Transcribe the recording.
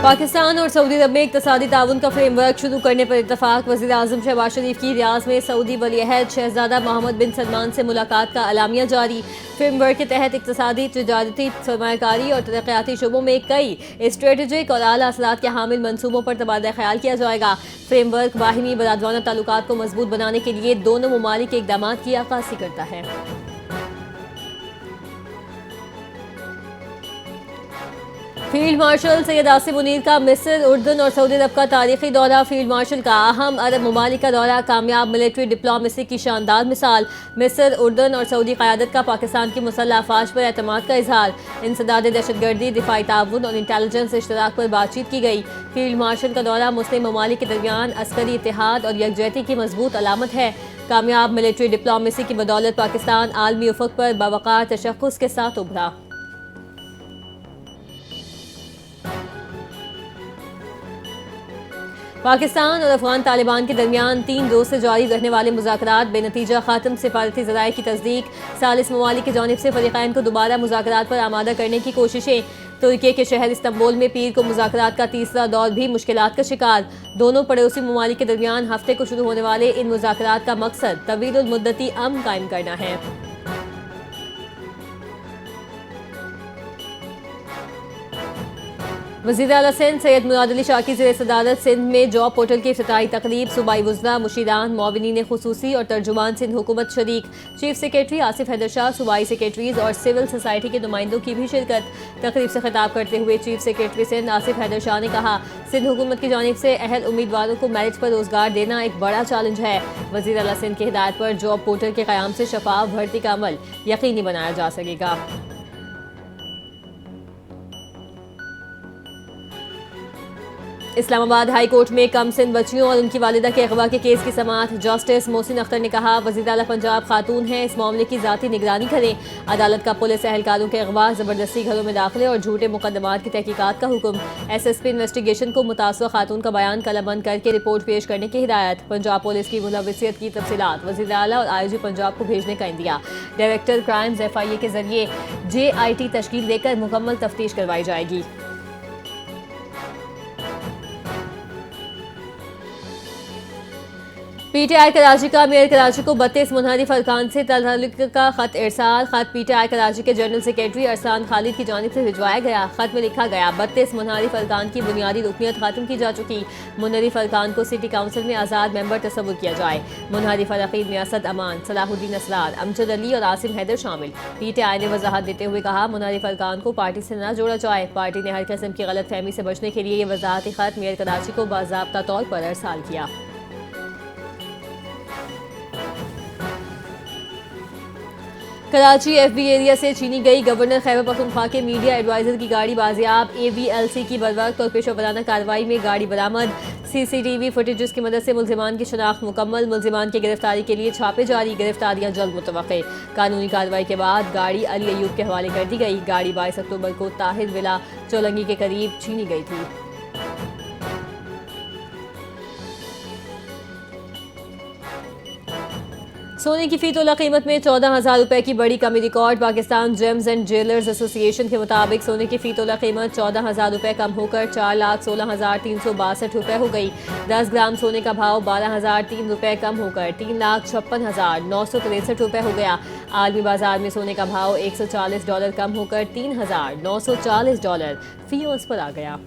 पाकिस्तान और सऊदी अरब में इक़्तिसादी ताउन का फ्रेम वर्क शुरू करने पर इत्तफाक। वज़ीर आज़म शहबाज शरीफ की रियाज में सऊदी वलीअहद शहजादा मोहम्मद बिन सलमान से मुलाकात का अलामिया जारी। फ्रेम वर्क के तहत इक़्तिसादी, तिजारती, सरमायाकारी और तरक्याती शोबों में कई स्ट्रेटेजिक और आला असरात के हामिल मंसूबों पर तबादला ख्याल किया जाएगा। फ्रेम वर्क बाहिमी बरादराना ताल्लुकात को मजबूत बनाने के लिए दोनों ममालिक के इक़दामात की अक्कासी करता है। फील्ड मार्शल सैयद आसिम मुनीर का मिस्र, उर्दन और सऊदी अरब का तारीखी दौरा। फील्ड मार्शल का अहम अरब ममालिक का दौरा कामयाब मिलिट्री डिप्लोमेसी की शानदार मिसाल। मिस्र, उर्दन और सऊदी क़यादत का पाकिस्तान की मुसल्लह अफ़वाज पर एतमाद का इजहार। इंसदाद दहशतगर्दी, दिफाई ताउन और इंटेलिजेंस इश्तराक पर बातचीत की गई। फील्ड मार्शल का दौरा मुस्लिम ममालिक के दरमियान अस्करी इत्तेहाद और यकजहती की मजबूत अलामत है। कामयाब मिलिट्री डिप्लोमेसी की बदौलत पाकिस्तान आलमी उफ़क़ पर बावक़ार तशख़्ख़ुस के साथ उभरा। पाकिस्तान और अफगान तालिबान के दरमियान 3 रोज़ से जारी रहने वाले मुज़ाकरात बेनतीजा ख़त्म। सिफारती ज़राए की तस्दीक। सालिस ममालिक की जानिब से फ़रीक़ैन को दोबारा मुज़ाकरात पर आमादा करने की कोशिशें। तुर्की के शहर इस्तांबुल में पीर को मुज़ाकरात का तीसरा दौर भी मुश्किलात का शिकार। दोनों पड़ोसी ममालिक के दरमियान हफ्ते को शुरू होने वाले इन मुज़ाकरात का मकसद तवील मुद्दती अमन कायम करना है। वज़ीर आला सिंध सैयद मुराद अली शाह की ज़ेर सदारत सिंध में जॉब पोर्टल की इफ्तिताही तक़रीब। सूबाई वज़रा, मुशीरान, मुआविनीन ख़ुसूसी और तर्जुमान सिंध हुकूमत शरीक। चीफ सेक्रेटरी आसिफ हैदर शाह, सूबाई सेक्रेटरीज़ और सिविल सोसाइटी के नुमाइंदों की भी शिरकत। तक़रीब से खिताब करते हुए चीफ सेक्रेटरी सिंध आसिफ हैदर शाह ने कहा, सिंध हुकूमत की जानिब से अहल उम्मीदवारों को मेरिट पर रोज़गार देना एक बड़ा चैलेंज है। वज़ीर आला सिंध की हिदायत पर जॉब पोर्टल के क़याम से शफाफ भर्ती का अमल यकीनी बनाया जा सकेगा। इस्लामाबाद हाई कोर्ट में कम सिन बच्चियों और उनकी वालिदा के अगवा के केस की समाअत। जस्टिस मोहसिन अख्तर ने कहा, वज़ीर आला पंजाब खातून हैं, इस मामले की ज़ाती निगरानी करें। अदालत का पुलिस एहलकारों के अगवा, ज़बरदस्ती घरों में दाखिले और झूठे मुकदमात की तहकीकात का हुक्म। SSP इन्वेस्टिगेशन को मुतासर खातून का बयान कलमबंद करके रिपोर्ट पेश करने की हिदायत। पंजाब पुलिस की मुलव्वसियत की तफसीलात वज़ीर आला और IG पंजाब को भेजने का इंदिया। डायरेक्टर क्राइम्स FIA के जरिए JIT तश्कील देकर मुकम्मल तफ्तीश करवाई जाएगी। PTI कराची का मेयर कराची को 32 मुनहरिफ अरकान से तल्लुक़ का ख़त इरसाल। ख़त PTI कराची के जनरल सेक्रेटरी अरसान खालिद की जानिब से भिजवाया गया। ख़त में लिखा गया, 32 मुनहरिफ अरकान की बुनियादी रुकनियत ख़त्म की जा चुकी। मुनहरिफ अरकान को सिटी काउंसिल में आज़ाद मेंबर तस्वुर किया जाए। मुनहरिफ अरकान में असद अमान, सलाहुद्दीन असरार, अमजद अली और आसिम हैदर शामिल। PTI ने वजाहत देते हुए कहा, मुनहरिफ अरकान को पार्टी से न जोड़ा जाए। पार्टी ने हर किस्म की गलत फहमी से बचने के लिए ये वजाहती ख़त मेयर कराची को बाज़ाब्ता तौर पर अरसाल किया। कराची FB एरिया से छीनी गई गवर्नर खैबर पख्तूनख्वा के मीडिया एडवाइजर की गाड़ी बाजियाब। AVLC की बरवक्त और पेशा कार्रवाई में गाड़ी बरामद। CCTV फुटेजेस की मदद से मुल्जिमान की शनाख्त मुकम्मल। मुल्जिमान की गिरफ्तारी के लिए छापे जारी। गिरफ्तारियां जल्द मुतवक्के। कानूनी कार्रवाई के बाद गाड़ी अली अयूब के हवाले कर दी गई। गाड़ी 22 अक्टूबर को ताहिर विला चौलंगी के करीब छीनी गई थी। सोने की फी तोला कीमत में 14,000 रुपए की बड़ी कमी record. Pakistan James and jewellers association के मुताबिक सोने की फी तोला कीमत 14,000 रुपए कम होकर 4,16,362 रुपए हो गई। 10 ग्राम सोने का भाव 12,003 रुपए कम होकर 3,56,963 रुपए हो गया। आलमी बाजार में सोने का भाव $140 कम होकर $3,940 फी औंस पर आ गया।